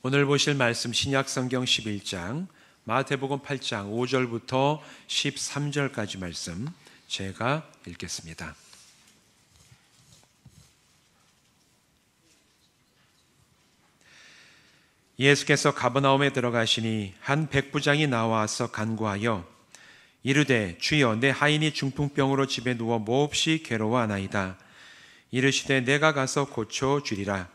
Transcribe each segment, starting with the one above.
오늘 보실 말씀 신약성경 11장, 마태복음 8장 5절부터 13절까지 말씀 제가 읽겠습니다. 예수께서 가버나움에 들어가시니 한 백부장이 나와서 간구하여 이르되 주여 내 하인이 중풍병으로 집에 누워 몹시 괴로워하나이다. 이르시되 내가 가서 고쳐주리라.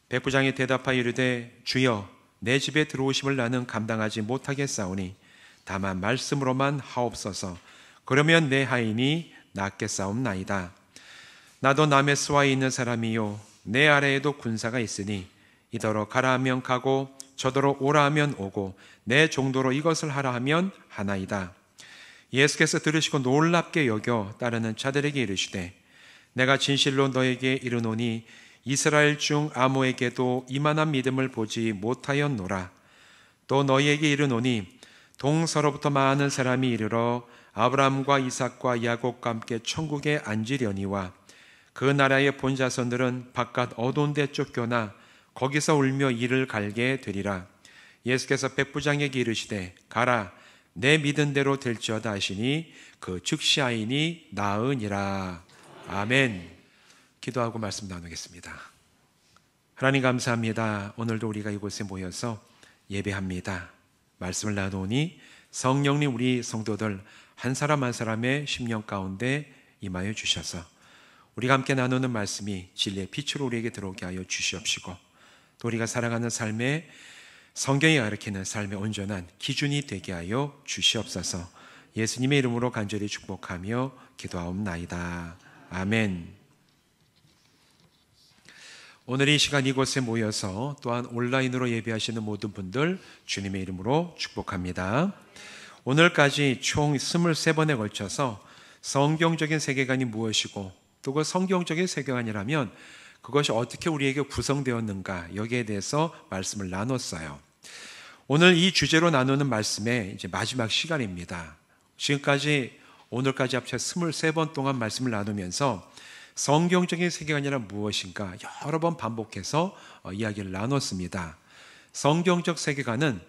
백부장이 대답하여 이르되 주여 내 집에 들어오심을 나는 감당하지 못하겠사오니 다만 말씀으로만 하옵소서. 그러면 내 하인이 낫겠사옵나이다. 나도 남의 수하에 있는 사람이요 내 아래에도 군사가 있으니 이더러 가라 하면 가고 저더러 오라 하면 오고 내 정도로 이것을 하라 하면 하나이다. 예수께서 들으시고 놀랍게 여겨 따르는 자들에게 이르시되 내가 진실로 너에게 이르노니 이스라엘 중 아무에게도 이만한 믿음을 보지 못하였노라. 또 너희에게 이르노니 동서로부터 많은 사람이 이르러 아브라함과 이삭과 야곱과 함께 천국에 앉으려니와 그 나라의 본자손들은 바깥 어두운 데 쫓겨나 거기서 울며 이를 갈게 되리라. 예수께서 백부장에게 이르시되 가라 내 믿은 대로 될지어다 하시니 그 즉시 하인이 나으니라. 아멘. 기도하고 말씀 나누겠습니다. 하나님 감사합니다. 오늘도 우리가 이곳에 모여서 예배합니다. 말씀을 나누니 성령님 우리 성도들 한 사람 한 사람의 심령 가운데 임하여 주셔서 우리가 함께 나누는 말씀이 진리의 빛으로 우리에게 들어오게 하여 주시옵시고 또 우리가 살아가는 삶에 성경이 가르치는 삶의 온전한 기준이 되게 하여 주시옵소서. 예수님의 이름으로 간절히 축복하며 기도하옵나이다. 아멘. 오늘 이 시간 이곳에 모여서 또한 온라인으로 예배하시는 모든 분들 주님의 이름으로 축복합니다. 오늘까지 총 23번에 걸쳐서 성경적인 세계관이 무엇이고 또 그 성경적인 세계관이라면 그것이 어떻게 우리에게 구성되었는가 여기에 대해서 말씀을 나눴어요. 오늘 이 주제로 나누는 말씀의 이제 마지막 시간입니다. 지금까지 오늘까지 합쳐 23번 동안 말씀을 나누면서 성경적인 세계관이란 무엇인가 여러 번 반복해서 이야기를 나눴습니다. 성경적 세계관은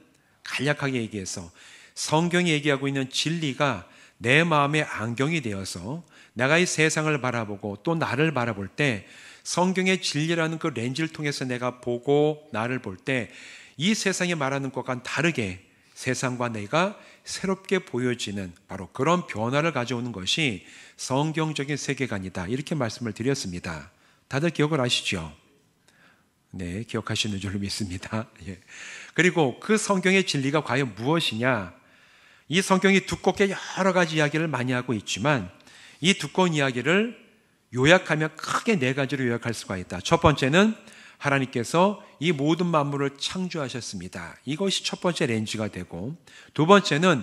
간략하게 얘기해서 성경이 얘기하고 있는 진리가 내 마음에 안경이 되어서 내가 이 세상을 바라보고 또 나를 바라볼 때 성경의 진리라는 그 렌즈를 통해서 내가 보고 나를 볼 때 이 세상이 말하는 것과는 다르게 세상과 내가 새롭게 보여지는 바로 그런 변화를 가져오는 것이 성경적인 세계관이다. 이렇게 말씀을 드렸습니다. 다들 기억을 하시죠? 네, 기억하시는 줄로 믿습니다. 예. 그리고 그 성경의 진리가 과연 무엇이냐? 이 성경이 두껍게 여러 가지 이야기를 많이 하고 있지만 이 두꺼운 이야기를 요약하면 크게 네 가지로 요약할 수가 있다. 첫 번째는 하나님께서 이 모든 만물을 창조하셨습니다. 이것이 첫 번째 렌즈가 되고 두 번째는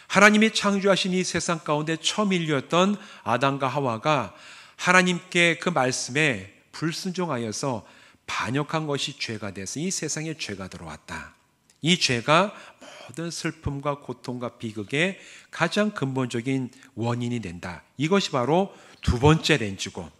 하나님이 창조하신 이 세상 가운데 처음 인류였던 아담과 하와가 하나님께 그 말씀에 불순종하여서 반역한 것이 죄가 돼서 이 세상에 죄가 들어왔다. 이 죄가 모든 슬픔과 고통과 비극의 가장 근본적인 원인이 된다. 이것이 바로 두 번째 렌즈고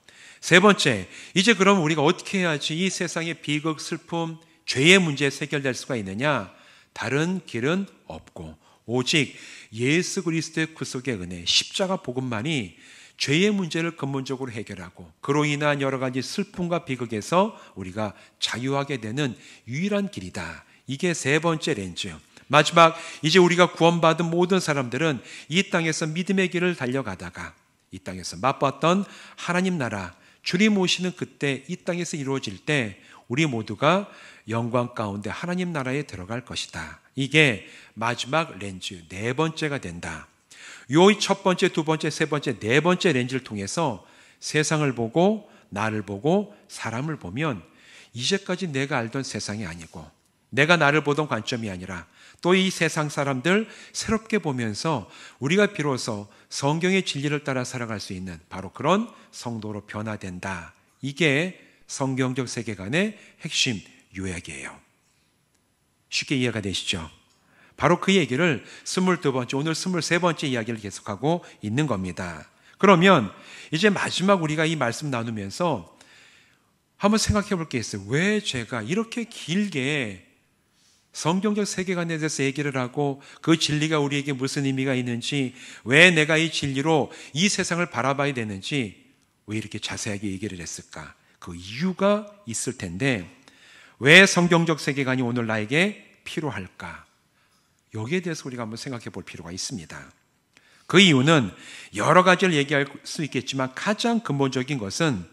세 번째, 이제 그럼 우리가 어떻게 해야지 이 세상의 비극, 슬픔, 죄의 문제에 해결될 수가 있느냐? 다른 길은 없고 오직 예수 그리스도의 구속의 은혜, 십자가 복음만이 죄의 문제를 근본적으로 해결하고 그로 인한 여러 가지 슬픔과 비극에서 우리가 자유하게 되는 유일한 길이다. 이게 세 번째 렌즈. 마지막, 이제 우리가 구원받은 모든 사람들은 이 땅에서 믿음의 길을 달려가다가 이 땅에서 맛봤던 하나님 나라, 주님 오시는 그때 이 땅에서 이루어질 때 우리 모두가 영광 가운데 하나님 나라에 들어갈 것이다. 이게 마지막 렌즈 네 번째가 된다. 요 첫 번째, 두 번째, 세 번째, 네 번째 렌즈를 통해서 세상을 보고 나를 보고 사람을 보면 이제까지 내가 알던 세상이 아니고 내가 나를 보던 관점이 아니라 또 이 세상 사람들 새롭게 보면서 우리가 비로소 성경의 진리를 따라 살아갈 수 있는 바로 그런 성도로 변화된다. 이게 성경적 세계관의 핵심 요약이에요. 쉽게 이해가 되시죠? 바로 그 얘기를 22번째, 오늘 23번째 이야기를 계속하고 있는 겁니다. 그러면 이제 마지막 우리가 이 말씀 나누면서 한번 생각해 볼 게 있어요. 왜 제가 이렇게 길게 성경적 세계관에 대해서 얘기를 하고 그 진리가 우리에게 무슨 의미가 있는지, 왜 내가 이 진리로 이 세상을 바라봐야 되는지 왜 이렇게 자세하게 얘기를 했을까? 그 이유가 있을 텐데 왜 성경적 세계관이 오늘 나에게 필요할까? 여기에 대해서 우리가 한번 생각해 볼 필요가 있습니다. 그 이유는 여러 가지를 얘기할 수 있겠지만 가장 근본적인 것은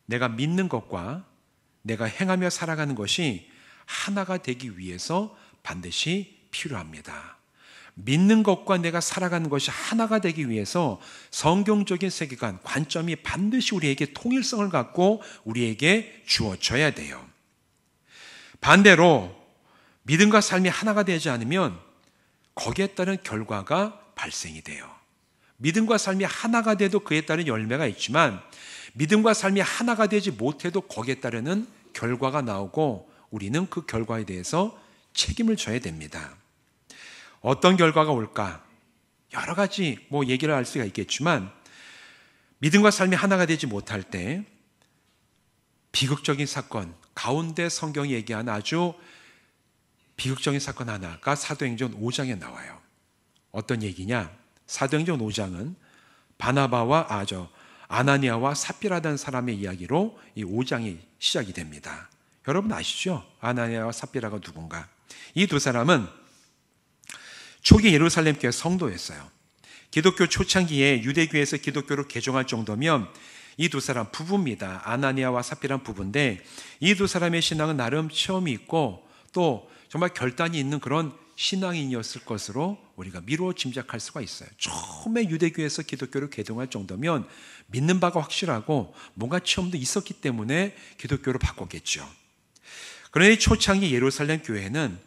내가 믿는 것과 내가 행하며 살아가는 것이 하나가 되기 위해서 반드시 필요합니다. 믿는 것과 내가 살아가는 것이 하나가 되기 위해서 성경적인 세계관, 관점이 반드시 우리에게 통일성을 갖고 우리에게 주어져야 돼요. 반대로 믿음과 삶이 하나가 되지 않으면 거기에 따른 결과가 발생이 돼요. 믿음과 삶이 하나가 돼도 그에 따른 열매가 있지만 믿음과 삶이 하나가 되지 못해도 거기에 따르는 결과가 나오고 우리는 그 결과에 대해서 책임을 져야 됩니다. 어떤 결과가 올까? 여러 가지 얘기를 할 수가 있겠지만 믿음과 삶이 하나가 되지 못할 때 비극적인 사건 가운데 성경이 얘기하는 아주 비극적인 사건 하나가 사도행전 5장에 나와요. 어떤 얘기냐? 사도행전 5장은 바나바와 아나니아와 삽비라라는 사람의 이야기로 이 5장이 시작이 됩니다. 여러분 아시죠? 아나니아와 삽비라가 누군가? 이 두 사람은 초기 예루살렘 교회 성도였어요. 기독교 초창기에 유대교회에서 기독교로 개종할 정도면 이 두 사람 부부입니다. 아나니아와 삽비라는 부부인데 이 두 사람의 신앙은 나름 체험이 있고 또 정말 결단이 있는 그런 신앙인이었을 것으로 우리가 미루어 짐작할 수가 있어요. 처음에 유대교회에서 기독교로 개종할 정도면 믿는 바가 확실하고 뭔가 체험도 있었기 때문에 기독교로 바꿨겠죠. 그런데 초창기 예루살렘 교회는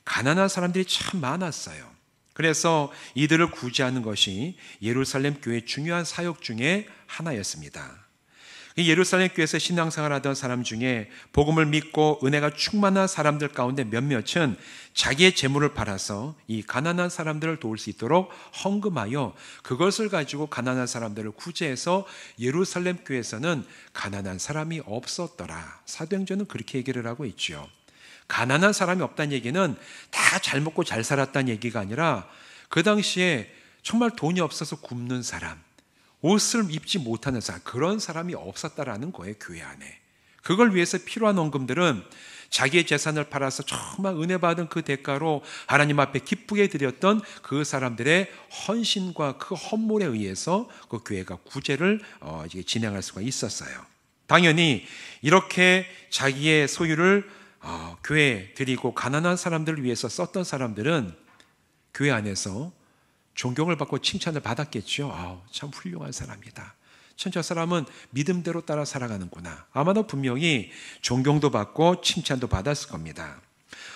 가난한 사람들이 참 많았어요. 그래서 이들을 구제하는 것이 예루살렘 교회의 중요한 사역 중에 하나였습니다. 예루살렘 교회에서 신앙생활 하던 사람 중에 복음을 믿고 은혜가 충만한 사람들 가운데 몇몇은 자기의 재물을 팔아서 이 가난한 사람들을 도울 수 있도록 헌금하여 그것을 가지고 가난한 사람들을 구제해서 예루살렘 교회에서는 가난한 사람이 없었더라. 사도행전은 그렇게 얘기를 하고 있죠. 가난한 사람이 없다는 얘기는 다 잘 먹고 잘 살았다는 얘기가 아니라 그 당시에 정말 돈이 없어서 굶는 사람, 옷을 입지 못하는 사람, 그런 사람이 없었다라는 거예요, 교회 안에. 그걸 위해서 필요한 헌금들은 자기의 재산을 팔아서 정말 은혜 받은 그 대가로 하나님 앞에 기쁘게 드렸던 그 사람들의 헌신과 그 헌물에 의해서 그 교회가 구제를 진행할 수가 있었어요. 당연히 이렇게 자기의 소유를 교회에 드리고 가난한 사람들을 위해서 썼던 사람들은 교회 안에서 존경을 받고 칭찬을 받았겠죠. 참 훌륭한 사람이다. 참 저 사람은 믿음대로 따라 살아가는구나. 아마도 분명히 존경도 받고 칭찬도 받았을 겁니다.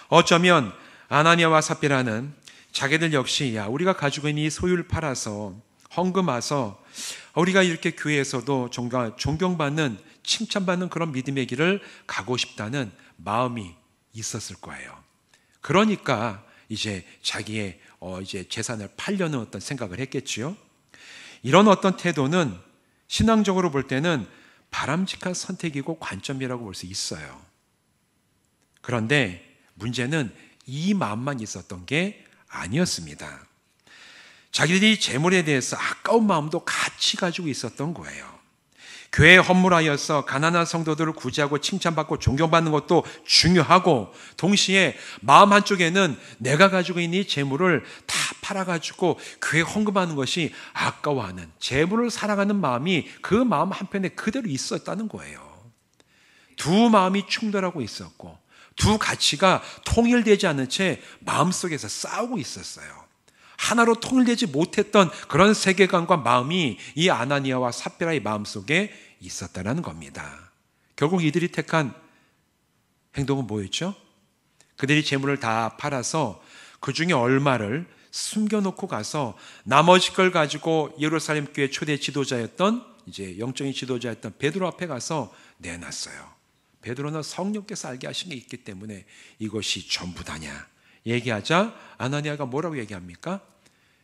어쩌면 아나니아와 삽비라는 자기들 역시 우리가 가지고 있는 이 소유를 팔아서 헌금해서 우리가 이렇게 교회에서도 존경받는 칭찬받는 그런 믿음의 길을 가고 싶다는 마음이 있었을 거예요. 그러니까 이제 자기의 재산을 팔려는 어떤 생각을 했겠지요. 이런 어떤 태도는 신앙적으로 볼 때는 바람직한 선택이고 관점이라고 볼 수 있어요. 그런데 문제는 이 마음만 있었던 게 아니었습니다. 자기들이 재물에 대해서 아까운 마음도 같이 가지고 있었던 거예요. 교회에 헌물하여서 가난한 성도들을 구제하고 칭찬받고 존경받는 것도 중요하고 동시에 마음 한쪽에는 내가 가지고 있는 이 재물을 다 팔아가지고 교회에 헌금하는 것이 아까워하는 재물을 사랑하는 마음이 그 마음 한편에 그대로 있었다는 거예요. 두 마음이 충돌하고 있었고 두 가치가 통일되지 않은 채 마음속에서 싸우고 있었어요. 하나로 통일되지 못했던 그런 세계관과 마음이 이 아나니아와 삽비라의 마음속에 있었다는 겁니다. 결국 이들이 택한 행동은 뭐였죠? 그들이 재물을 다 팔아서 그 중에 얼마를 숨겨놓고 가서 나머지 걸 가지고 예루살렘 교회 초대 지도자였던 이제 영적인 지도자였던 베드로 앞에 가서 내놨어요. 베드로는 성령께서 알게 하신 게 있기 때문에 이것이 전부다냐 얘기하자 아나니아가 뭐라고 얘기합니까?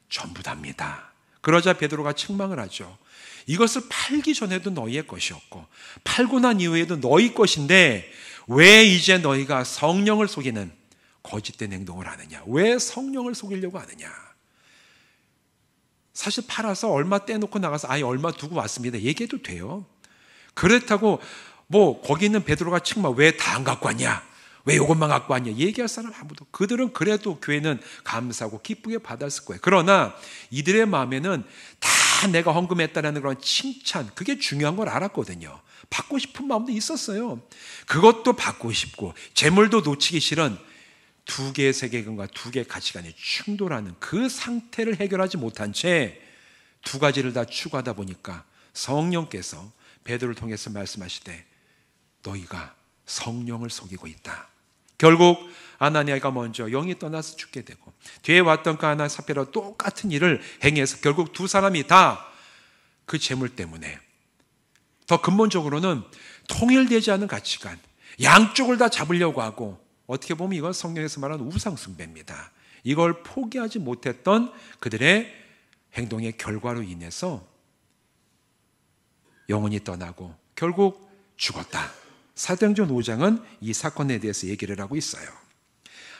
전부답니다. 그러자 베드로가 책망을 하죠. 이것을 팔기 전에도 너희의 것이었고 팔고 난 이후에도 너희 것인데 왜 이제 너희가 성령을 속이는 거짓된 행동을 하느냐? 왜 성령을 속이려고 하느냐? 사실 팔아서 얼마 떼놓고 나가서 아예 얼마 두고 왔습니다 얘기해도 돼요. 그렇다고 뭐 거기 있는 베드로가 정말 왜 다 안 갖고 왔냐? 왜 이것만 갖고 왔냐? 얘기할 사람 아무도. 그들은 그래도 교회는 감사하고 기쁘게 받았을 거예요. 그러나 이들의 마음에는 다 내가 헌금했다는 그런 칭찬, 그게 중요한 걸 알았거든요. 받고 싶은 마음도 있었어요. 그것도 받고 싶고 재물도 놓치기 싫은 두 개의 세계관과 두 개의 가치관이 충돌하는 그 상태를 해결하지 못한 채 두 가지를 다 추구하다 보니까 성령께서 베드로를 통해서 말씀하시되 너희가 성령을 속이고 있다. 결국 아나니아가 먼저 영이 떠나서 죽게 되고 뒤에 왔던 그 아나니아 삽비라와 똑같은 일을 행해서 결국 두 사람이 다 그 재물 때문에, 더 근본적으로는 통일되지 않은 가치관, 양쪽을 다 잡으려고 하고, 어떻게 보면 이건 성경에서 말하는 우상숭배입니다. 이걸 포기하지 못했던 그들의 행동의 결과로 인해서 영혼이 떠나고 결국 죽었다. 사도행전 5장은 이 사건에 대해서 얘기를 하고 있어요.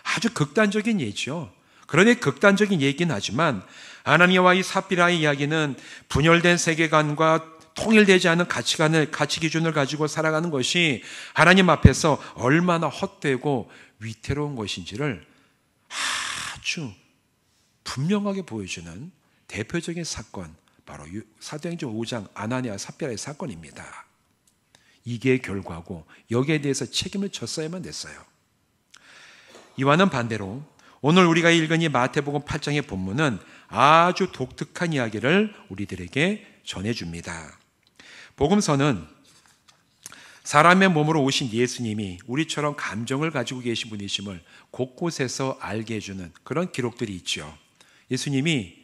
아주 극단적인 예죠. 그러니 극단적인 얘기긴 하지만 아나니아와 이 삽비라의 이야기는 분열된 세계관과 통일되지 않은 가치 기준을 가지고 살아가는 것이 하나님 앞에서 얼마나 헛되고 위태로운 것인지를 아주 분명하게 보여주는 대표적인 사건, 바로 사도행전 5장 아나니아 삽비라의 사건입니다. 이게 결과고 여기에 대해서 책임을 졌어야만 됐어요. 이와는 반대로 오늘 우리가 읽은 이 마태복음 8장의 본문은 아주 독특한 이야기를 우리들에게 전해줍니다. 복음서는 사람의 몸으로 오신 예수님이 우리처럼 감정을 가지고 계신 분이심을 곳곳에서 알게 해주는 그런 기록들이 있죠. 예수님이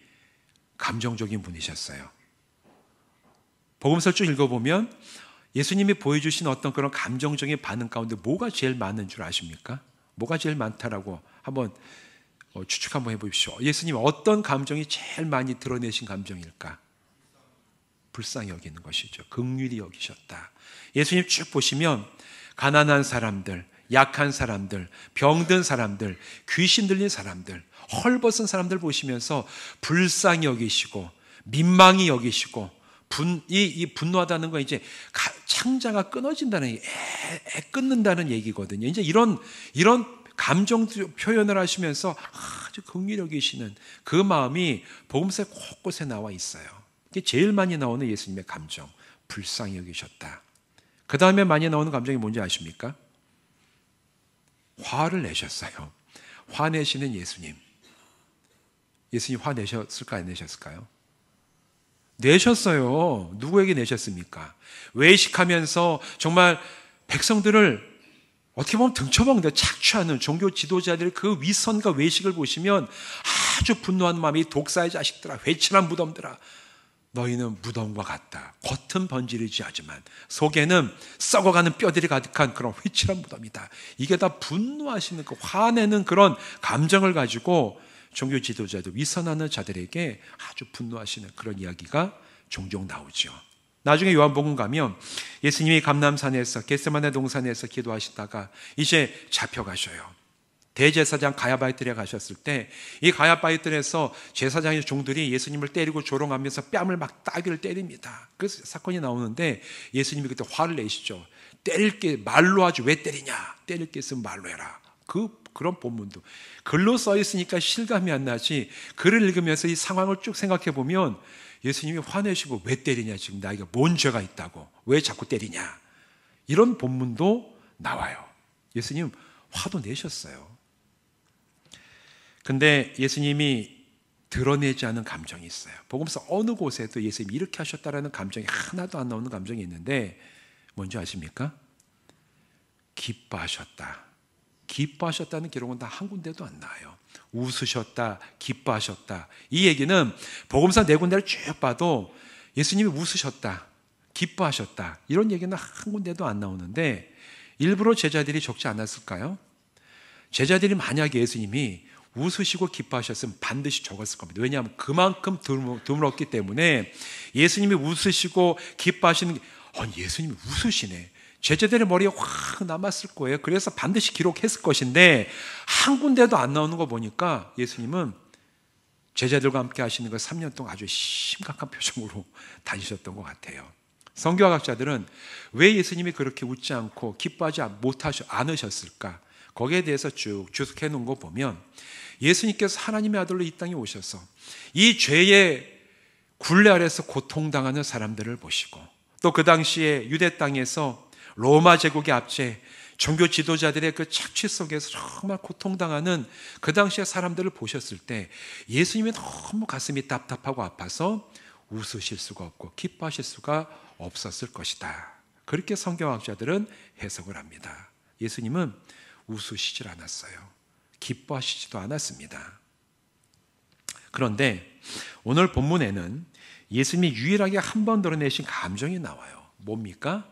감정적인 분이셨어요. 복음서를 쭉 읽어보면 예수님이 보여주신 어떤 그런 감정적인 반응 가운데 뭐가 제일 많은 줄 아십니까? 뭐가 제일 많다라고 한번 추측 한번 해보십시오. 예수님 어떤 감정이 제일 많이 드러내신 감정일까? 불쌍히 여기는 것이죠. 긍휼히 여기셨다. 예수님 쭉 보시면 가난한 사람들, 약한 사람들, 병든 사람들, 귀신 들린 사람들, 헐벗은 사람들 보시면서 불쌍히 여기시고 민망히 여기시고 이 분노하다는 건 이제 창자가 끊어진다는 애 끊는다는 얘기거든요. 이제 이런 감정 표현을 하시면서 아주 긍휼히 여기시는 그 마음이 복음서에 곳곳에 나와 있어요. 이게 제일 많이 나오는 예수님의 감정, 불쌍히 여기셨다. 그 다음에 많이 나오는 감정이 뭔지 아십니까? 화를 내셨어요. 화내시는 예수님. 예수님 화내셨을까 안 내셨을까요? 내셨어요. 누구에게 내셨습니까? 외식하면서 정말 백성들을 어떻게 보면 등쳐먹는다 착취하는 종교 지도자들의 그 위선과 외식을 보시면 아주 분노한 마음이 독사의 자식들아, 회칠한 무덤들아, 너희는 무덤과 같다. 겉은 번지르지 하지만 속에는 썩어가는 뼈들이 가득한 그런 회칠한 무덤이다. 이게 다 분노하시는 그 화내는 그런 감정을 가지고 종교 지도자들, 위선하는 자들에게 아주 분노하시는 그런 이야기가 종종 나오죠. 나중에 요한복음 가면 예수님이 감람산에서 겟세마네 동산에서 기도하시다가 이제 잡혀가셔요. 대제사장 가야바의 뜰에 가셨을 때 이 가야바의 뜰에서 제사장의 종들이 예수님을 때리고 조롱하면서 뺨을 막 따귀를 때립니다. 그 사건이 나오는데 예수님이 그때 화를 내시죠. 때릴 게 말로 하지 왜 때리냐? 때릴 게 있으면 말로 해라. 그런 본문도 글로 써 있으니까 실감이 안 나지, 글을 읽으면서 이 상황을 쭉 생각해 보면 예수님이 화내시고 왜 때리냐, 지금 나에게 뭔 죄가 있다고 왜 자꾸 때리냐, 이런 본문도 나와요. 예수님 화도 내셨어요. 근데 예수님이 드러내지 않은 감정이 있어요. 복음서 어느 곳에도 예수님이 이렇게 하셨다라는 감정이 하나도 안 나오는 감정이 있는데 뭔지 아십니까? 기뻐하셨다. 기뻐하셨다는 기록은 다 한 군데도 안 나와요. 웃으셨다, 기뻐하셨다. 이 얘기는 복음서 네 군데를 쭉 봐도 예수님이 웃으셨다, 기뻐하셨다, 이런 얘기는 한 군데도 안 나오는데 일부러 제자들이 적지 않았을까요? 제자들이 만약에 예수님이 웃으시고 기뻐하셨으면 반드시 적었을 겁니다. 왜냐하면 그만큼 드물었기 때문에. 예수님이 웃으시고 기뻐하시는 게, 예수님이 웃으시네, 제자들의 머리에 확 남았을 거예요. 그래서 반드시 기록했을 것인데 한 군데도 안 나오는 거 보니까 예수님은 제자들과 함께 하시는 거 3년 동안 아주 심각한 표정으로 다니셨던 것 같아요. 성경학자들은 왜 예수님이 그렇게 웃지 않고 기뻐하지 않으셨을까? 거기에 대해서 쭉 주석해 놓은 거 보면 예수님께서 하나님의 아들로 이 땅에 오셔서 이 죄의 굴레 아래서 고통당하는 사람들을 보시고 또 그 당시에 유대 땅에서 로마 제국의 압제, 종교 지도자들의 그 착취 속에서 정말 고통당하는 그 당시의 사람들을 보셨을 때 예수님이 너무 가슴이 답답하고 아파서 웃으실 수가 없고 기뻐하실 수가 없었을 것이다. 그렇게 성경학자들은 해석을 합니다. 예수님은 웃으시질 않았어요. 기뻐하시지도 않았습니다. 그런데 오늘 본문에는 예수님이 유일하게 한 번 드러내신 감정이 나와요. 뭡니까?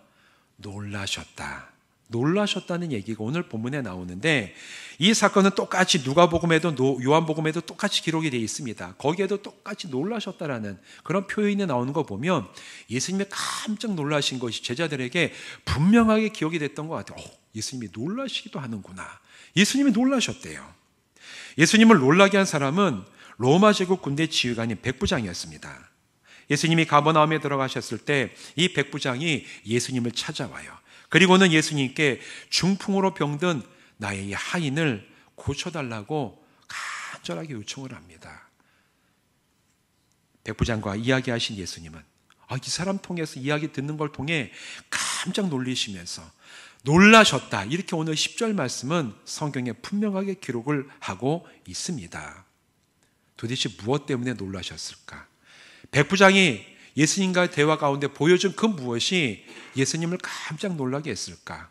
놀라셨다. 놀라셨다는 얘기가 오늘 본문에 나오는데 이 사건은 똑같이 누가복음에도 요한복음에도 똑같이 기록이 되어 있습니다. 거기에도 똑같이 놀라셨다라는 그런 표현이 나오는 거 보면 예수님이 깜짝 놀라신 것이 제자들에게 분명하게 기억이 됐던 것 같아요. 예수님이 놀라시기도 하는구나. 예수님이 놀라셨대요. 예수님을 놀라게 한 사람은 로마 제국 군대 지휘관인 백부장이었습니다. 예수님이 가버나움에 들어가셨을 때 이 백부장이 예수님을 찾아와요. 그리고는 예수님께 중풍으로 병든 나의 이 하인을 고쳐달라고 간절하게 요청을 합니다. 백부장과 이야기하신 예수님은 이 사람 통해서 이야기 듣는 걸 통해 깜짝 놀리시면서 놀라셨다. 이렇게 오늘 10절 말씀은 성경에 분명하게 기록을 하고 있습니다. 도대체 무엇 때문에 놀라셨을까? 백부장이 예수님과의 대화 가운데 보여준 그 무엇이 예수님을 깜짝 놀라게 했을까?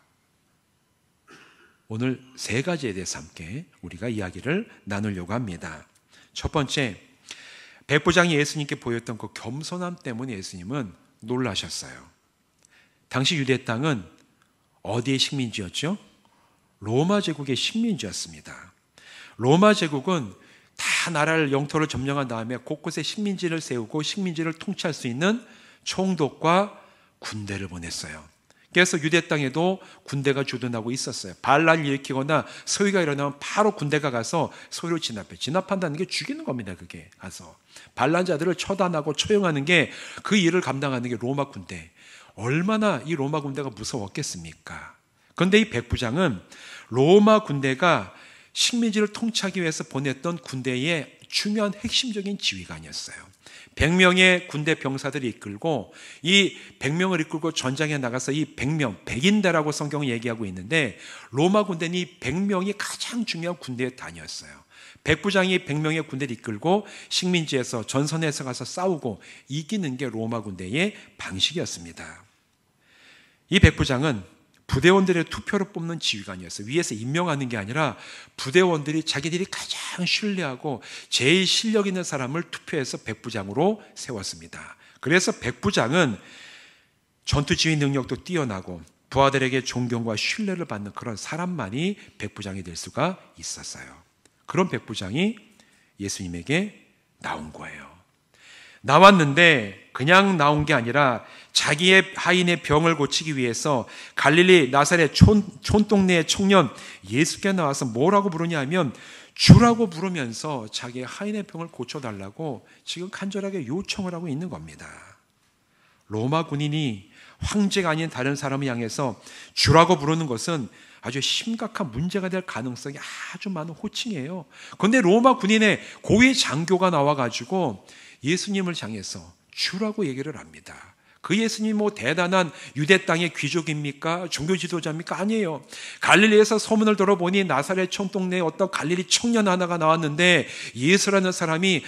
오늘 세 가지에 대해서 함께 우리가 이야기를 나누려고 합니다. 첫 번째, 백부장이 예수님께 보였던 그 겸손함 때문에 예수님은 놀라셨어요. 당시 유대 땅은 어디의 식민지였죠? 로마 제국의 식민지였습니다. 로마 제국은 다 나라를 영토를 점령한 다음에 곳곳에 식민지를 세우고 식민지를 통치할 수 있는 총독과 군대를 보냈어요. 그래서 유대 땅에도 군대가 주둔하고 있었어요. 반란을 일으키거나 소위가 일어나면 바로 군대가 가서 소위를 진압해. 진압한다는 게 죽이는 겁니다. 그게 가서 반란자들을 처단하고 처형하는 게 그 일을 감당하는 게 로마 군대. 얼마나 이 로마 군대가 무서웠겠습니까? 그런데 이 백부장은 로마 군대가 식민지를 통치하기 위해서 보냈던 군대의 중요한 핵심적인 지휘관이었어요. 100명의 군대 병사들이 이끌고 이 100명을 이끌고 전장에 나가서 이 100명, 백인대라고 성경은 얘기하고 있는데 로마 군대는 이 100명이 가장 중요한 군대의 단위였어요. 백부장이 100명의 군대를 이끌고 식민지에서 전선에서 가서 싸우고 이기는 게 로마 군대의 방식이었습니다. 이 백부장은 부대원들의 투표로 뽑는 지휘관이었어요. 위에서 임명하는 게 아니라 부대원들이 자기들이 가장 신뢰하고 제일 실력 있는 사람을 투표해서 백부장으로 세웠습니다. 그래서 백부장은 전투 지휘 능력도 뛰어나고 부하들에게 존경과 신뢰를 받는 그런 사람만이 백부장이 될 수가 있었어요. 그런 백부장이 예수님에게 나온 거예요. 나왔는데 그냥 나온 게 아니라 자기의 하인의 병을 고치기 위해서 갈릴리 나사렛 촌동네의 청년 예수께 나와서 뭐라고 부르냐 하면 주라고 부르면서 자기의 하인의 병을 고쳐달라고 지금 간절하게 요청을 하고 있는 겁니다. 로마 군인이 황제가 아닌 다른 사람을 향해서 주라고 부르는 것은 아주 심각한 문제가 될 가능성이 아주 많은 호칭이에요. 그런데 로마 군인의 고위 장교가 나와가지고 예수님을 향해서 주라고 얘기를 합니다. 그 예수님이 뭐 대단한 유대 땅의 귀족입니까? 종교 지도자입니까? 아니에요. 갈릴리에서 소문을 들어보니 나사렛 촌동네에 어떤 갈릴리 청년 하나가 나왔는데 예수라는 사람이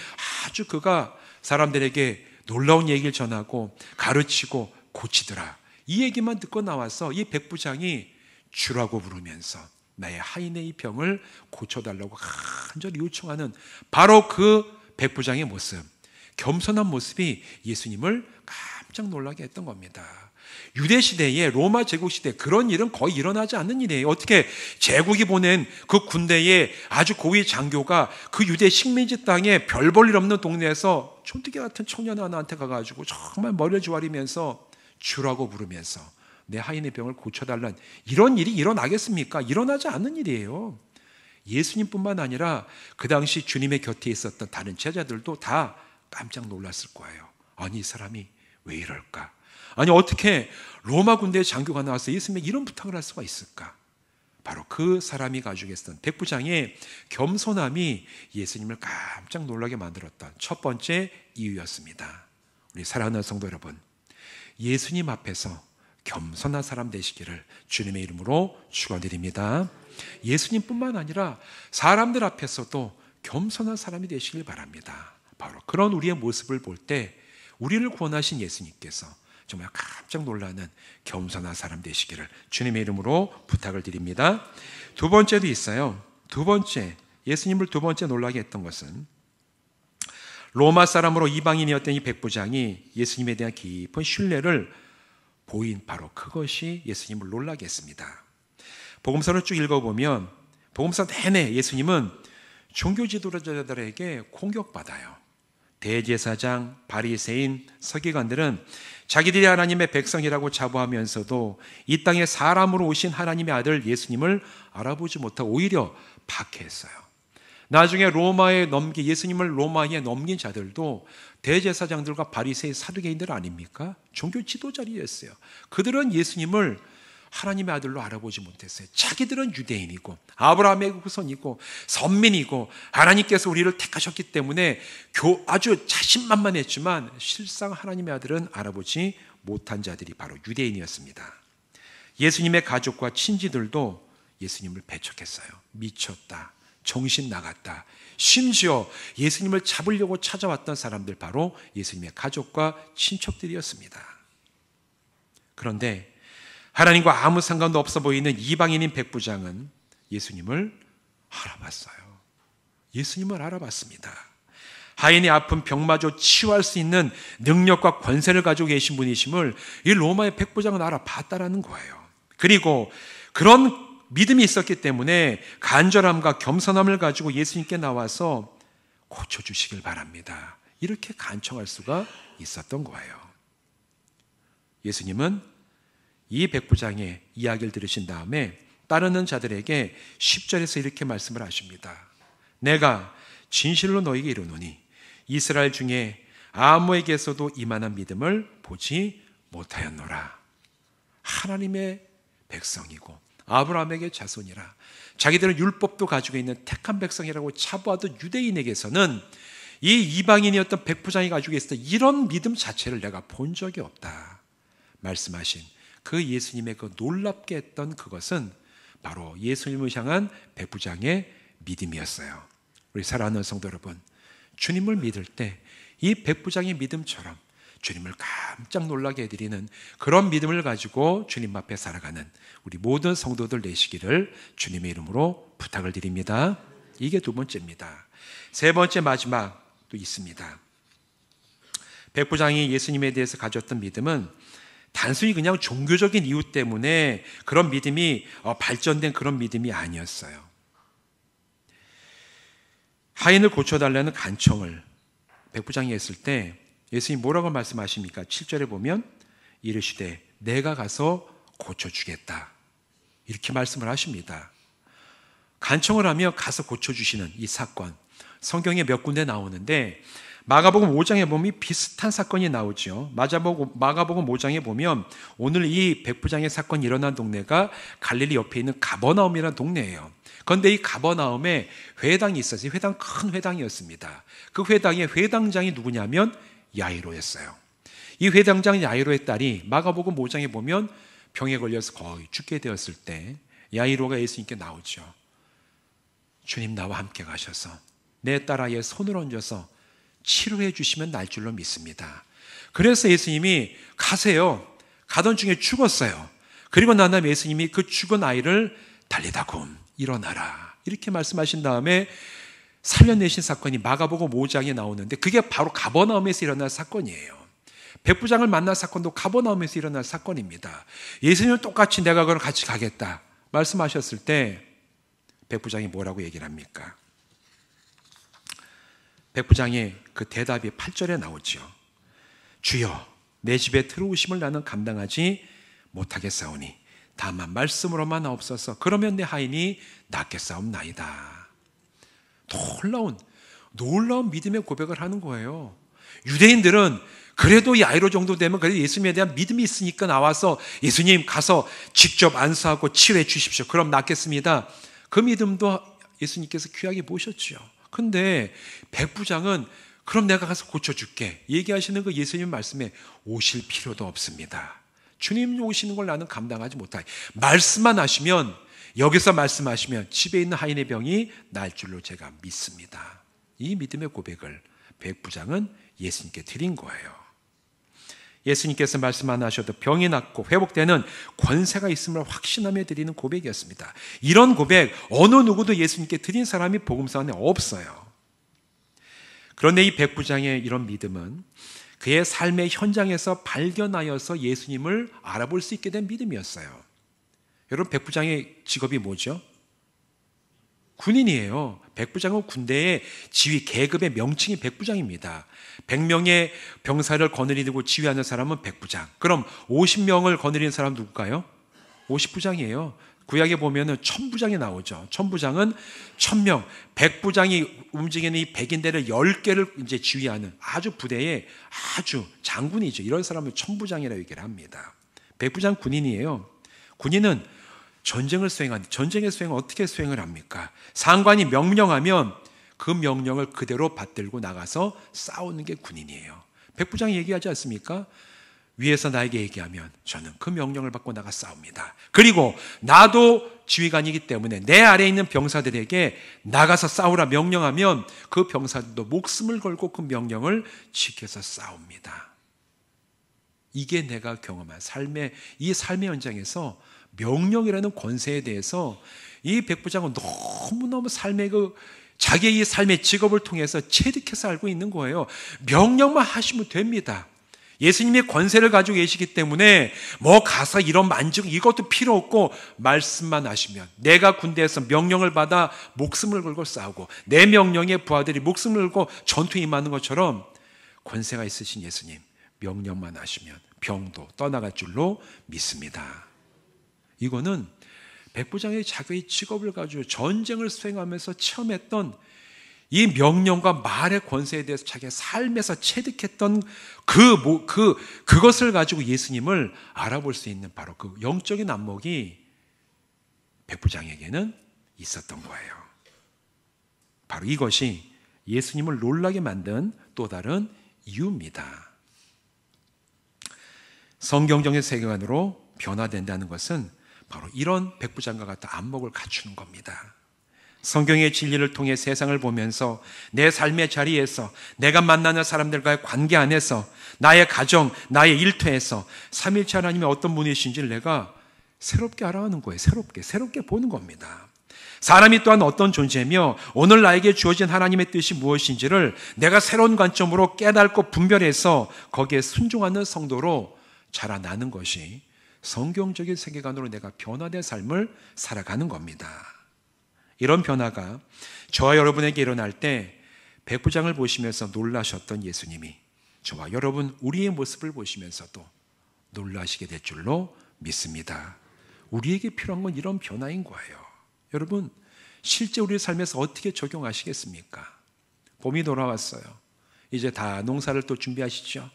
아주 그가 사람들에게 놀라운 얘기를 전하고 가르치고 고치더라. 이 얘기만 듣고 나와서 이 백부장이 주라고 부르면서 나의 하인의 이 병을 고쳐달라고 간절히 요청하는 바로 그 백부장의 모습, 겸손한 모습이 예수님을 깜짝 놀라게 했던 겁니다. 유대 시대에 로마 제국 시대 그런 일은 거의 일어나지 않는 일이에요. 어떻게 제국이 보낸 그 군대의 아주 고위 장교가 그 유대 식민지 땅에 별 볼 일 없는 동네에서 촌뜨기 같은 청년 하나한테 가가지고 정말 머리를 조아리면서 주라고 부르면서 내 하인의 병을 고쳐달라는 이런 일이 일어나겠습니까? 일어나지 않는 일이에요. 예수님뿐만 아니라 그 당시 주님의 곁에 있었던 다른 제자들도 다 깜짝 놀랐을 거예요. 아니 이 사람이 왜 이럴까? 아니 어떻게 로마 군대의 장교가 나와서 예수님에게 이런 부탁을 할 수가 있을까? 바로 그 사람이 가지고 있었던 백부장의 겸손함이 예수님을 깜짝 놀라게 만들었던 첫 번째 이유였습니다. 우리 사랑하는 성도 여러분, 예수님 앞에서 겸손한 사람 되시기를 주님의 이름으로 축원드립니다. 예수님뿐만 아니라 사람들 앞에서도 겸손한 사람이 되시길 바랍니다. 바로 그런 우리의 모습을 볼 때 우리를 구원하신 예수님께서 정말 깜짝 놀라는 겸손한 사람 되시기를 주님의 이름으로 부탁을 드립니다. 두 번째도 있어요. 두 번째, 예수님을 두 번째 놀라게 했던 것은 로마 사람으로 이방인이었던 이 백부장이 예수님에 대한 깊은 신뢰를 보인 바로 그것이 예수님을 놀라게 했습니다. 복음서를 쭉 읽어보면 복음서 내내 예수님은 종교 지도자들에게 공격받아요. 대제사장, 바리새인, 서기관들은 자기들이 하나님의 백성이라고 자부하면서도 이 땅에 사람으로 오신 하나님의 아들 예수님을 알아보지 못하고 오히려 박해했어요. 나중에 예수님을 로마에 넘긴 자들도 대제사장들과 바리새인, 사두개인들 아닙니까? 종교 지도자리였어요. 그들은 예수님을 하나님의 아들로 알아보지 못했어요. 자기들은 유대인이고 아브라함의 후손이고 선민이고 하나님께서 우리를 택하셨기 때문에 아주 자신만만했지만 실상 하나님의 아들은 알아보지 못한 자들이 바로 유대인이었습니다. 예수님의 가족과 친지들도 예수님을 배척했어요. 미쳤다, 정신 나갔다. 심지어 예수님을 잡으려고 찾아왔던 사람들 바로 예수님의 가족과 친척들이었습니다. 그런데 하나님과 아무 상관도 없어 보이는 이방인인 백부장은 예수님을 알아봤어요. 예수님을 알아봤습니다. 하인의 아픈 병마저 치유할 수 있는 능력과 권세를 가지고 계신 분이심을 이 로마의 백부장은 알아봤다라는 거예요. 그리고 그런 믿음이 있었기 때문에 간절함과 겸손함을 가지고 예수님께 나와서 고쳐주시길 바랍니다. 이렇게 간청할 수가 있었던 거예요. 예수님은 이 백부장의 이야기를 들으신 다음에 따르는 자들에게 10절에서 이렇게 말씀을 하십니다. 내가 진실로 너희에게 이르노니 이스라엘 중에 아무에게서도 이만한 믿음을 보지 못하였노라. 하나님의 백성이고 아브라함에게 자손이라 자기들은 율법도 가지고 있는 택한 백성이라고 자부하던 유대인에게서는 이 이방인이었던 백부장이 가지고 있었던 이런 믿음 자체를 내가 본 적이 없다 말씀하신 그 예수님의 그 놀랍게 했던 그것은 바로 예수님을 향한 백부장의 믿음이었어요. 우리 사랑하는 성도 여러분, 주님을 믿을 때 이 백부장의 믿음처럼 주님을 깜짝 놀라게 해드리는 그런 믿음을 가지고 주님 앞에 살아가는 우리 모든 성도들 되시기를 주님의 이름으로 부탁을 드립니다. 이게 두 번째입니다. 세 번째 마지막도 있습니다. 백부장이 예수님에 대해서 가졌던 믿음은 단순히 그냥 종교적인 이유 때문에 그런 믿음이 발전된 그런 믿음이 아니었어요. 하인을 고쳐달라는 간청을 백부장이 했을 때 예수님이 뭐라고 말씀하십니까? 7절에 보면 이르시되 내가 가서 고쳐주겠다 이렇게 말씀을 하십니다. 간청을 하며 가서 고쳐주시는 이 사건 성경에 몇 군데 나오는데 마가복음 5장에 보면 비슷한 사건이 나오죠. 마가복음 5장에 보면 오늘 이 백부장의 사건이 일어난 동네가 갈릴리 옆에 있는 가버나움이라는 동네예요. 그런데 이 가버나움에 회당이 있었어요. 큰 회당이었습니다. 그 회당의 회당장이 누구냐면 야이로였어요. 이 회당장 야이로의 딸이 마가복음 5장에 보면 병에 걸려서 거의 죽게 되었을 때 야이로가 예수님께 나오죠. 주님 나와 함께 가셔서 내 딸 아이의 손을 얹어서 치료해 주시면 날 줄로 믿습니다. 그래서 예수님이 가세요. 가던 중에 죽었어요. 그리고 난 다음에 예수님이 그 죽은 아이를 달리다굼 일어나라 이렇게 말씀하신 다음에 살려내신 사건이 마가복음 5장에 나오는데 그게 바로 가버나움에서 일어난 사건이에요. 백부장을 만난 사건도 가버나움에서 일어난 사건입니다. 예수님은 똑같이 내가 그럼 같이 가겠다 말씀하셨을 때 백부장이 뭐라고 얘기를 합니까? 백부장의 그 대답이 8절에 나오죠. 주여 내 집에 들어오심을 나는 감당하지 못하겠사오니 다만 말씀으로만 하옵소서. 그러면 내 하인이 낫겠사옵나이다. 놀라운 믿음의 고백을 하는 거예요. 유대인들은 그래도 야이로 정도 되면 그래도 예수님에 대한 믿음이 있으니까 나와서 예수님 가서 직접 안수하고 치료해 주십시오. 그럼 낫겠습니다. 그 믿음도 예수님께서 귀하게 보셨죠. 근데 백부장은 그럼 내가 가서 고쳐줄게 얘기하시는 그 예수님 말씀에 오실 필요도 없습니다. 주님 오시는 걸 나는 감당하지 못하게 말씀만 하시면, 여기서 말씀하시면 집에 있는 하인의 병이 날 줄로 제가 믿습니다. 이 믿음의 고백을 백부장은 예수님께 드린 거예요. 예수님께서 말씀 안 하셔도 병이 낫고 회복되는 권세가 있음을 확신하며 드리는 고백이었습니다. 이런 고백 어느 누구도 예수님께 드린 사람이 복음서 안에 없어요. 그런데 이 백부장의 이런 믿음은 그의 삶의 현장에서 발견하여서 예수님을 알아볼 수 있게 된 믿음이었어요. 여러분, 백부장의 직업이 뭐죠? 군인이에요. 백부장은 군대의 지휘 계급의 명칭이 백부장입니다. 100명의 병사를 거느리고 지휘하는 사람은 백부장. 그럼 50명을 거느리는 사람 누굴까요? 50부장이에요. 구약에 보면은 천부장이 나오죠. 천부장은 1000명, 백부장이 움직이는 이 백인대를 10개를 이제 지휘하는 아주 부대의 아주 장군이죠. 이런 사람을 천부장이라고 얘기를 합니다. 백부장 군인이에요. 군인은 전쟁의 수행을 어떻게 수행을 합니까? 상관이 명령하면 그 명령을 그대로 받들고 나가서 싸우는 게 군인이에요. 백부장이 얘기하지 않습니까? 위에서 나에게 얘기하면 저는 그 명령을 받고 나가 싸웁니다. 그리고 나도 지휘관이기 때문에 내 아래에 있는 병사들에게 나가서 싸우라 명령하면 그 병사들도 목숨을 걸고 그 명령을 지켜서 싸웁니다. 이게 내가 경험한 이 삶의 현장에서 명령이라는 권세에 대해서 이 백부장은 너무너무 자기의 이 삶의 직업을 통해서 체득해서 알고 있는 거예요. 명령만 하시면 됩니다. 예수님의 권세를 가지고 계시기 때문에 가서 이런 만족 이것도 필요 없고 말씀만 하시면, 내가 군대에서 명령을 받아 목숨을 걸고 싸우고 내 명령에 부하들이 목숨을 걸고 전투에 임하는 것처럼 권세가 있으신 예수님, 명령만 하시면 병도 떠나갈 줄로 믿습니다. 이거는 백부장의 자기의 직업을 가지고 전쟁을 수행하면서 체험했던 이 명령과 말의 권세에 대해서 자기의 삶에서 체득했던 그것을 가지고 예수님을 알아볼 수 있는 바로 그 영적인 안목이 백부장에게는 있었던 거예요. 바로 이것이 예수님을 놀라게 만든 또 다른 이유입니다. 성경적인 세계관으로 변화된다는 것은 바로 이런 백부장과 같은 안목을 갖추는 겁니다. 성경의 진리를 통해 세상을 보면서 내 삶의 자리에서 내가 만나는 사람들과의 관계 안에서 나의 가정, 나의 일터에서 삼일체 하나님의 어떤 분이신지를 내가 새롭게 알아가는 거예요. 새롭게 보는 겁니다. 사람이 또한 어떤 존재며 오늘 나에게 주어진 하나님의 뜻이 무엇인지를 내가 새로운 관점으로 깨닫고 분별해서 거기에 순종하는 성도로 자라나는 것이 성경적인 세계관으로 내가 변화된 삶을 살아가는 겁니다. 이런 변화가 저와 여러분에게 일어날 때 백부장을 보시면서 놀라셨던 예수님이 저와 여러분 우리의 모습을 보시면서도 놀라시게 될 줄로 믿습니다. 우리에게 필요한 건 이런 변화인 거예요. 여러분, 실제 우리 삶에서 어떻게 적용하시겠습니까? 봄이 돌아왔어요. 이제 다 농사를 또 준비하시죠.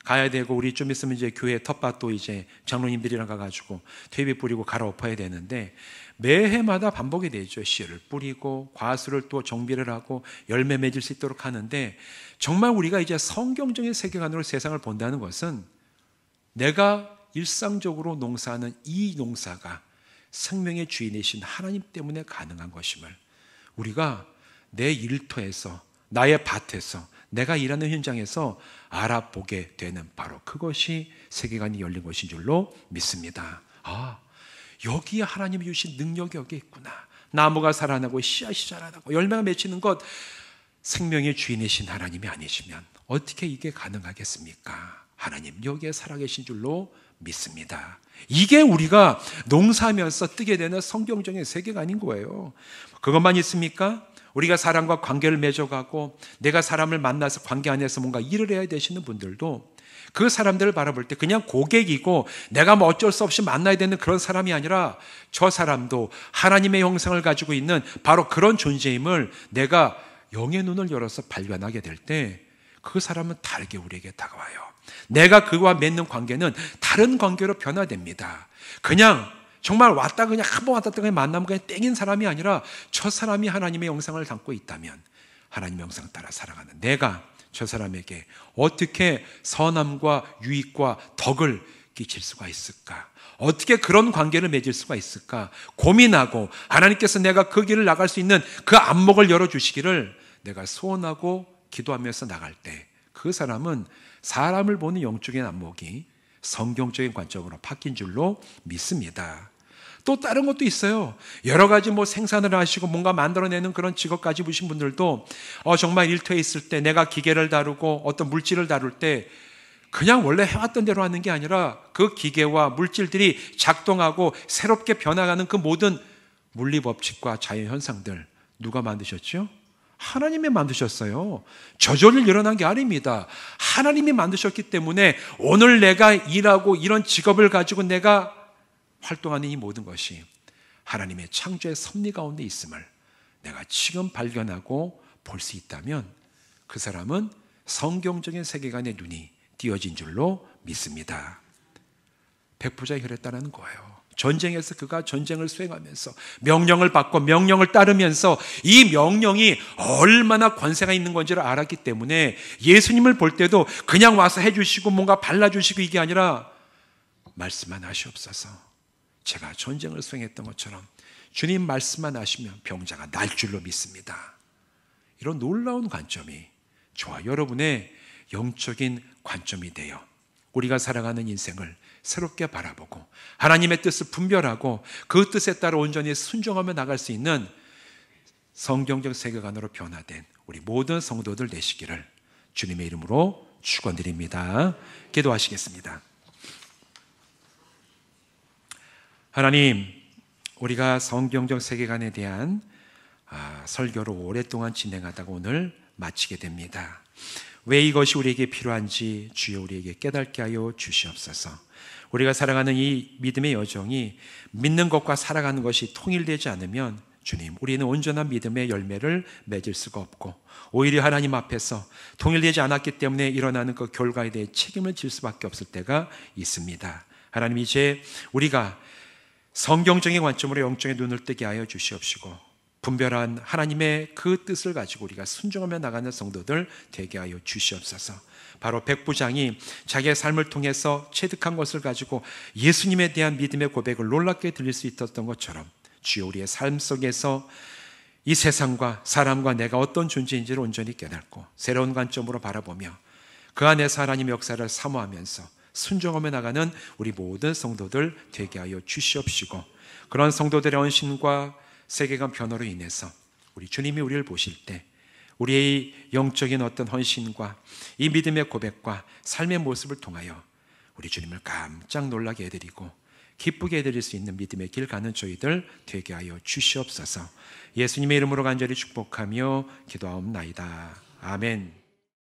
가야 되고, 우리 좀 있으면 이제 교회 텃밭도 이제 장로님들이랑 가가지고 퇴비 뿌리고 갈아엎어야 되는데 매해마다 반복이 되죠. 씨를 뿌리고 과수를 또 정비를 하고 열매 맺을 수 있도록 하는데, 정말 우리가 이제 성경적인 세계관으로 세상을 본다는 것은 내가 일상적으로 농사하는 이 농사가 생명의 주인이신 하나님 때문에 가능한 것임을 우리가 내 일터에서, 나의 밭에서, 내가 일하는 현장에서 알아보게 되는 바로 그것이 세계관이 열린 것인 줄로 믿습니다. 여기에 하나님이 주신 능력이 여기 있구나. 나무가 살아나고 씨앗이 자라나고 열매가 맺히는 것, 생명의 주인이신 하나님이 아니시면 어떻게 이게 가능하겠습니까? 하나님 여기에 살아계신 줄로 믿습니다. 이게 우리가 농사하면서 뜨게 되는 성경적인 세계관인 거예요. 그것만 있습니까? 우리가 사람과 관계를 맺어가고 내가 사람을 만나서 관계 안에서 뭔가 일을 해야 되시는 분들도 그 사람들을 바라볼 때 그냥 고객이고 내가 뭐 어쩔 수 없이 만나야 되는 그런 사람이 아니라 저 사람도 하나님의 형상을 가지고 있는 바로 그런 존재임을 내가 영의 눈을 열어서 발견하게 될 때 그 사람은 다르게 우리에게 다가와요. 내가 그와 맺는 관계는 다른 관계로 변화됩니다. 그냥 정말 왔다 그냥 한 번 왔다 그냥 만나면 그냥 땡인 사람이 아니라 저 사람이 하나님의 형상을 담고 있다면 하나님의 형상 따라 살아가는 내가 저 사람에게 어떻게 선함과 유익과 덕을 끼칠 수가 있을까? 어떻게 그런 관계를 맺을 수가 있을까? 고민하고 하나님께서 내가 그 길을 나갈 수 있는 그 안목을 열어주시기를 내가 소원하고 기도하면서 나갈 때 그 사람은 사람을 보는 영적인 안목이 성경적인 관점으로 바뀐 줄로 믿습니다. 또 다른 것도 있어요. 여러 가지 생산을 하시고 뭔가 만들어내는 그런 직업 가지고 계신 분들도 정말 일터에 있을 때 내가 기계를 다루고 어떤 물질을 다룰 때 그냥 원래 해왔던 대로 하는 게 아니라 그 기계와 물질들이 작동하고 새롭게 변화가는 그 모든 물리 법칙과 자연 현상들 누가 만드셨죠? 하나님이 만드셨어요. 저절로 일어난 게 아닙니다. 하나님이 만드셨기 때문에 오늘 내가 일하고 이런 직업을 가지고 내가 활동하는 이 모든 것이 하나님의 창조의 섭리 가운데 있음을 내가 지금 발견하고 볼 수 있다면 그 사람은 성경적인 세계관의 눈이 띄어진 줄로 믿습니다. 백부자의 혈했다는 거예요. 전쟁에서 그가 전쟁을 수행하면서 명령을 받고 명령을 따르면서 이 명령이 얼마나 권세가 있는 건지를 알았기 때문에 예수님을 볼 때도 그냥 와서 해주시고 뭔가 발라주시고 이게 아니라 말씀만 하시옵소서. 제가 전쟁을 수행했던 것처럼 주님 말씀만 하시면 병자가 날 줄로 믿습니다. 이런 놀라운 관점이 저와 여러분의 영적인 관점이 되어 우리가 살아가는 인생을 새롭게 바라보고 하나님의 뜻을 분별하고 그 뜻에 따라 온전히 순종하며 나갈 수 있는 성경적 세계관으로 변화된 우리 모든 성도들 되시기를 주님의 이름으로 축원드립니다. 기도하시겠습니다. 하나님, 우리가 성경적 세계관에 대한 설교를 오랫동안 진행하다가 오늘 마치게 됩니다. 왜 이것이 우리에게 필요한지 주여 우리에게 깨닫게 하여 주시옵소서. 우리가 살아가는 이 믿음의 여정이 믿는 것과 살아가는 것이 통일되지 않으면 주님, 우리는 온전한 믿음의 열매를 맺을 수가 없고 오히려 하나님 앞에서 통일되지 않았기 때문에 일어나는 그 결과에 대해 책임을 질 수밖에 없을 때가 있습니다. 하나님, 이제 우리가 성경적인 관점으로 영적인 눈을 뜨게 하여 주시옵시고 분별한 하나님의 그 뜻을 가지고 우리가 순종하며 나가는 성도들 되게 하여 주시옵소서. 바로 백부장이 자기의 삶을 통해서 체득한 것을 가지고 예수님에 대한 믿음의 고백을 놀랍게 들릴 수 있었던 것처럼 주여 우리의 삶 속에서 이 세상과 사람과 내가 어떤 존재인지를 온전히 깨닫고 새로운 관점으로 바라보며 그 안에서 하나님의 역사를 사모하면서 순종하며 나가는 우리 모든 성도들 되게 하여 주시옵시고 그런 성도들의 헌신과 세계관 변화로 인해서 우리 주님이 우리를 보실 때 우리의 영적인 어떤 헌신과 이 믿음의 고백과 삶의 모습을 통하여 우리 주님을 깜짝 놀라게 해드리고 기쁘게 해드릴 수 있는 믿음의 길 가는 저희들 되게 하여 주시옵소서. 예수님의 이름으로 간절히 축복하며 기도하옵나이다. 아멘.